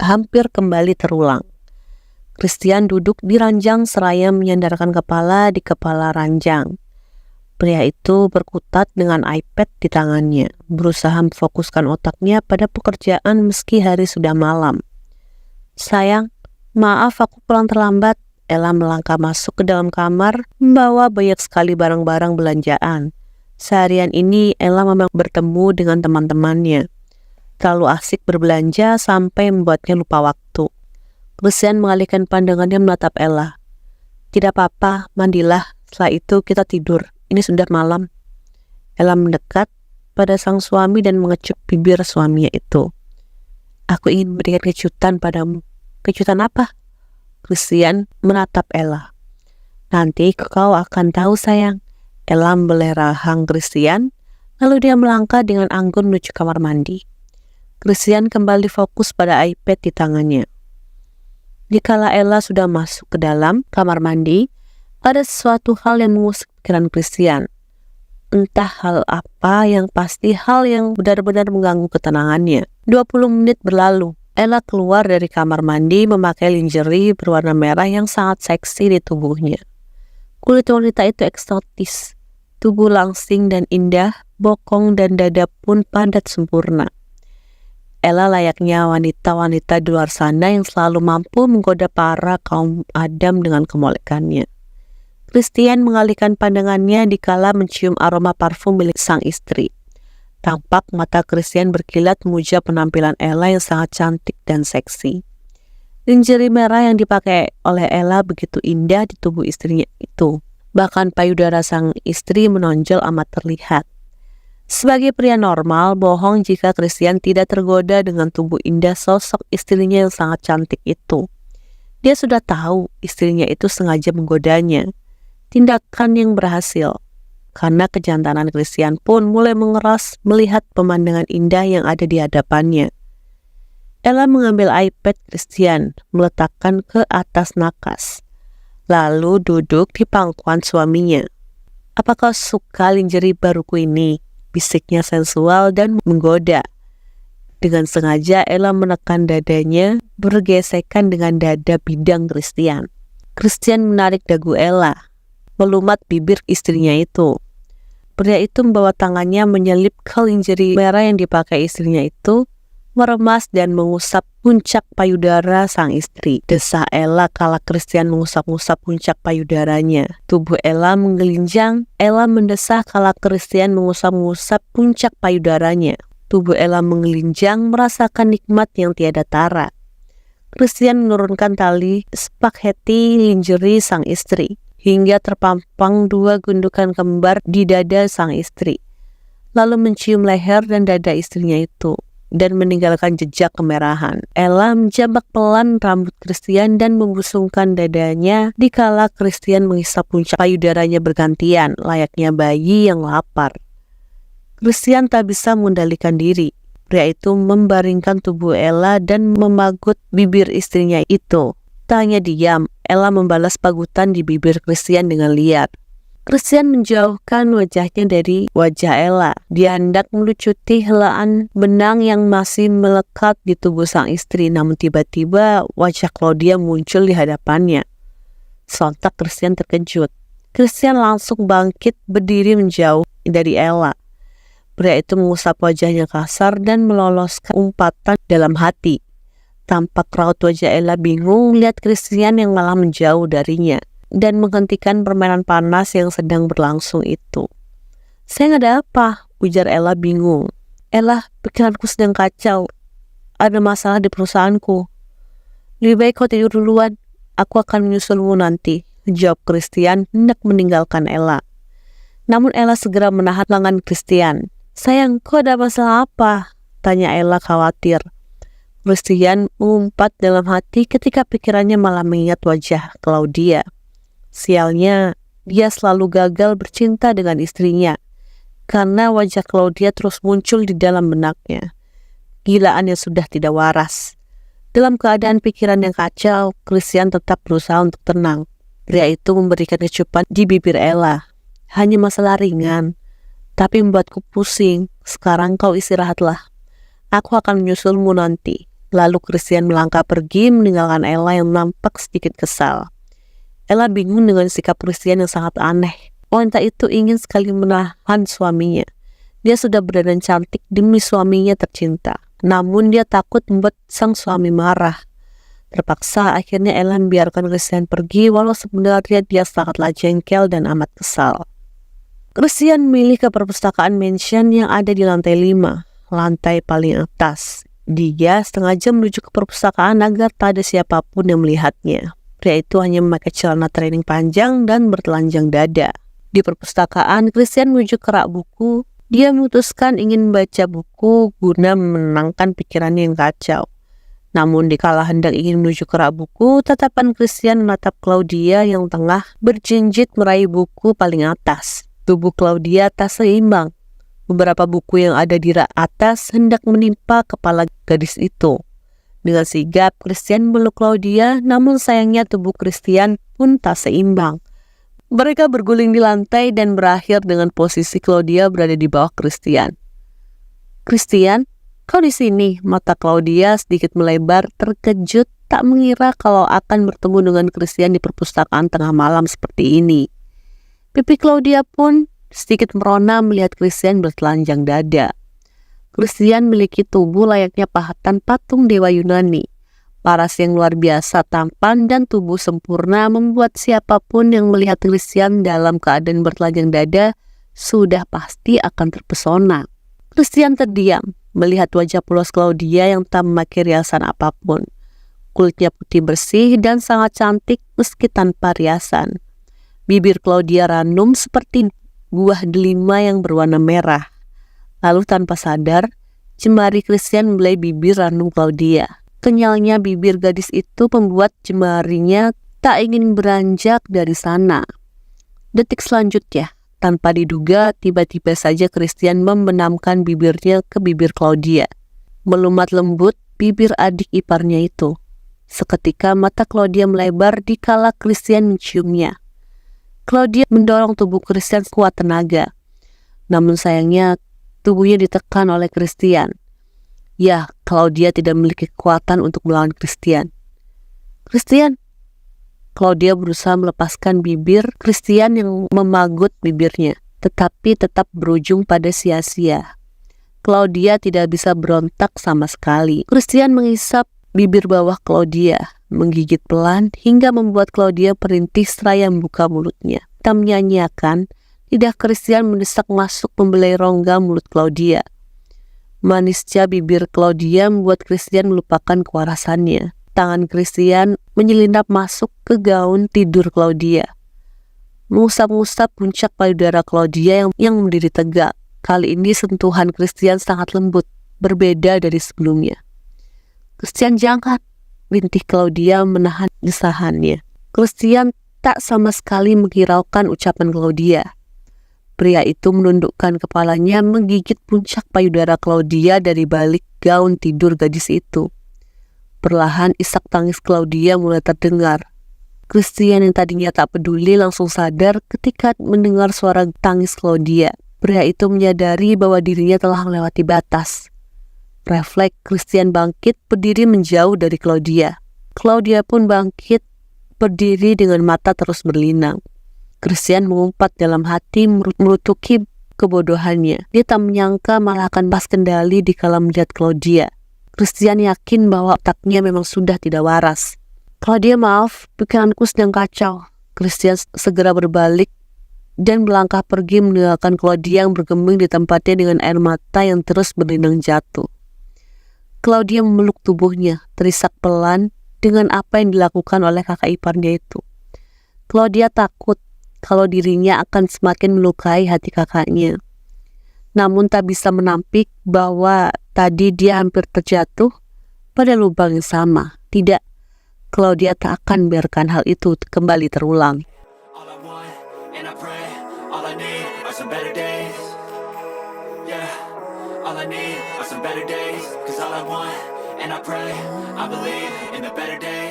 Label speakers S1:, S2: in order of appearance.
S1: hampir kembali terulang. Christian duduk di ranjang seraya menyandarkan kepala di kepala ranjang. Pria itu berkutat dengan iPad di tangannya, berusaha memfokuskan otaknya pada pekerjaan meski hari sudah malam. "Sayang, maaf aku pulang terlambat." Ella melangkah masuk ke dalam kamar, membawa banyak sekali barang-barang belanjaan. Seharian ini Ella memang bertemu dengan teman-temannya. Terlalu asik berbelanja sampai membuatnya lupa waktu. Christian mengalihkan pandangannya menatap Ella. "Tidak apa-apa, mandilah. Setelah itu kita tidur. Ini sudah malam." Ella mendekat pada sang suami dan mengecup bibir suaminya itu. "Aku ingin memberikan kejutan padamu." "Kejutan apa?" Christian menatap Ella. "Nanti kau akan tahu, sayang." Ella membelai rahang Christian, lalu dia melangkah dengan anggun menuju kamar mandi. Christian kembali fokus pada iPad di tangannya. Dikala Ella sudah masuk ke dalam kamar mandi, ada sesuatu hal yang mengusik pikiran Christian. Entah hal apa, yang pasti hal yang benar-benar mengganggu ketenangannya. 20 menit berlalu. Ella keluar dari kamar mandi memakai lingerie berwarna merah yang sangat seksi di tubuhnya. Kulit wanita itu eksotis. Tubuh langsing dan indah, bokong dan dada pun padat sempurna. Ella layaknya wanita-wanita di luar sana yang selalu mampu menggoda para kaum Adam dengan kemolekannya. Christian mengalihkan pandangannya dikala mencium aroma parfum milik sang istri. Tampak mata Christian berkilat memuja penampilan Ella yang sangat cantik dan seksi. Lingerie merah yang dipakai oleh Ella begitu indah di tubuh istrinya itu. Bahkan payudara sang istri menonjol amat terlihat. Sebagai pria normal, bohong jika Christian tidak tergoda dengan tubuh indah sosok istrinya yang sangat cantik itu. Dia sudah tahu istrinya itu sengaja menggodanya. Tindakan yang berhasil. Karena kejantanan Christian pun mulai mengeras melihat pemandangan indah yang ada di hadapannya. Ella mengambil iPad Christian, meletakkan ke atas nakas. Lalu duduk di pangkuan suaminya. "Apakah suka lingerie baruku ini?" bisiknya sensual dan menggoda. Dengan sengaja Ella menekan dadanya bergesekan dengan dada bidang Christian. Christian menarik dagu Ella, melumat bibir istrinya itu. Pria itu membawa tangannya menyelip ke lingerie merah yang dipakai istrinya itu, meremas dan mengusap puncak payudara sang istri. Desah Ella kala Christian mengusap-ngusap puncak payudaranya. Tubuh Ella menggelinjang. Ella mendesah kala Christian mengusap-ngusap puncak payudaranya. Tubuh Ella menggelinjang merasakan nikmat yang tiada tara. Christian menurunkan tali spaghetti lingerie sang istri, hingga terpampang 2 gundukan kembar di dada sang istri. Lalu mencium leher dan dada istrinya itu, dan meninggalkan jejak kemerahan. Ella menjambak pelan rambut Christian dan membusungkan dadanya dikala Christian menghisap puncak payudaranya bergantian, layaknya bayi yang lapar. Christian tak bisa mengendalikan diri. Pria itu membaringkan tubuh Ella dan memagut bibir istrinya itu. Tak hanya diam, Ella membalas pagutan di bibir Christian dengan liar. Christian menjauhkan wajahnya dari wajah Ella. Dia hendak melucuti helaan benang yang masih melekat di tubuh sang istri, namun tiba-tiba wajah Claudia muncul di hadapannya. Sontak Christian terkejut. Christian langsung bangkit berdiri menjauh dari Ella. Pria itu mengusap wajahnya kasar dan meloloskan umpatan dalam hati. Tampak raut wajah Ella bingung melihat Christian yang malah menjauh darinya dan menghentikan permainan panas yang sedang berlangsung itu. "Sayang, ada apa?" ujar Ella bingung. "Ella, pikiranku sedang kacau. Ada masalah di perusahaanku." "Lebih baik kau tidur duluan. Aku akan menyusulmu nanti," jawab Christian hendak meninggalkan Ella. Namun Ella segera menahan lengan Christian. "Sayang, kau ada masalah apa?" tanya Ella khawatir. Christian mengumpat dalam hati ketika pikirannya malah mengingat wajah Claudia. Sialnya, dia selalu gagal bercinta dengan istrinya, karena wajah Claudia terus muncul di dalam benaknya. Gilaan yang sudah tidak waras. Dalam keadaan pikiran yang kacau, Christian tetap berusaha untuk tenang. Pria itu memberikan kecupan di bibir Ella. "Hanya masalah ringan, tapi membuatku pusing. Sekarang kau istirahatlah. Aku akan menyusulmu nanti." Lalu Christian melangkah pergi meninggalkan Ella yang nampak sedikit kesal. Ella bingung dengan sikap Christian yang sangat aneh. Wanita itu ingin sekali menahan suaminya. Dia sudah berdandan cantik demi suaminya tercinta. Namun dia takut membuat sang suami marah. Terpaksa akhirnya Ella membiarkan Christian pergi walau sebenarnya dia sangatlah jengkel dan amat kesal. Christian memilih ke perpustakaan mansion yang ada di lantai 5, lantai paling atas. Dia setengah jam menuju ke perpustakaan agar tak ada siapapun yang melihatnya. Pria itu hanya memakai celana training panjang dan bertelanjang dada. Di perpustakaan, Christian menuju ke rak buku. Dia memutuskan ingin membaca buku guna menenangkan pikirannya yang kacau. Namun dikala hendak ingin menuju ke rak buku, tatapan Christian menatap Claudia yang tengah berjinjit meraih buku paling atas. Tubuh Claudia tak seimbang. Beberapa buku yang ada di rak atas hendak menimpa kepala gadis itu. Dengan sigap, Christian meluk Claudia, namun sayangnya tubuh Christian pun tak seimbang. Mereka berguling di lantai dan berakhir dengan posisi Claudia berada di bawah Christian. "Christian, kau di sini?" Mata Claudia sedikit melebar, terkejut, tak mengira kalau akan bertemu dengan Christian di perpustakaan tengah malam seperti ini. Pipi Claudia pun sedikit merona melihat Christian bertelanjang dada. Christian memiliki tubuh layaknya pahatan patung dewa Yunani. Paras yang luar biasa tampan dan tubuh sempurna membuat siapapun yang melihat Christian dalam keadaan bertelanjang dada sudah pasti akan terpesona. Christian terdiam melihat wajah polos Claudia yang tak memakai riasan apapun. Kulitnya putih bersih dan sangat cantik meski tanpa riasan. Bibir Claudia ranum seperti buah delima yang berwarna merah. Lalu tanpa sadar, jemari Christian membelai bibir ranum Claudia. Kenyalnya bibir gadis itu membuat jemarinya tak ingin beranjak dari sana. Detik selanjutnya, tanpa diduga, tiba-tiba saja Christian membenamkan bibirnya ke bibir Claudia. Melumat lembut bibir adik iparnya itu. Seketika mata Claudia melebar dikala Christian menciumnya. Claudia mendorong tubuh Christian sekuat tenaga. Namun sayangnya tubuhnya ditekan oleh Christian. Ya, Claudia tidak memiliki kekuatan untuk melawan Christian. "Christian!" Claudia berusaha melepaskan bibir Christian yang memagut bibirnya, tetapi tetap berujung pada sia-sia. Claudia tidak bisa berontak sama sekali. Christian mengisap bibir bawah Claudia, menggigit pelan hingga membuat Claudia perintih seraya membuka mulutnya. Tak menyanyiakan, lidah Christian mendesak masuk membelai rongga mulut Claudia. Manisnya bibir Claudia membuat Christian melupakan kewarasannya. Tangan Christian menyelinap masuk ke gaun tidur Claudia, mengusap-ngusap puncak payudara Claudia yang berdiri tegak. Kali ini sentuhan Christian sangat lembut, berbeda dari sebelumnya. "Christian, jangan!" rintih Claudia menahan desahannya. Christian tak sama sekali menghiraukan ucapan Claudia. Pria itu menundukkan kepalanya menggigit puncak payudara Claudia dari balik gaun tidur gadis itu. Perlahan isak tangis Claudia mulai terdengar. Christian yang tadinya tak peduli langsung sadar ketika mendengar suara tangis Claudia. Pria itu menyadari bahwa dirinya telah melewati batas. Refleks Christian bangkit berdiri menjauh dari Claudia. Claudia pun bangkit berdiri dengan mata terus berlinang. Christian mengumpat dalam hati merutuki kebodohannya. Dia tak menyangka malah akan pas kendali dikala melihat Claudia. Christian yakin bahwa otaknya memang sudah tidak waras. "Claudia, maaf, pikiranku sedang kacau." Christian segera berbalik dan melangkah pergi meninggalkan Claudia yang bergeming di tempatnya dengan air mata yang terus berlinang jatuh. Claudia memeluk tubuhnya, terisak pelan dengan apa yang dilakukan oleh kakak iparnya itu. Claudia takut kalau dirinya akan semakin melukai hati kakaknya. Namun tak bisa menampik bahwa tadi dia hampir terjatuh pada lubang yang sama. Tidak, Claudia tak akan biarkan hal itu kembali terulang. All I need are some better days, 'cause all I want, and I pray, I believe in the better days.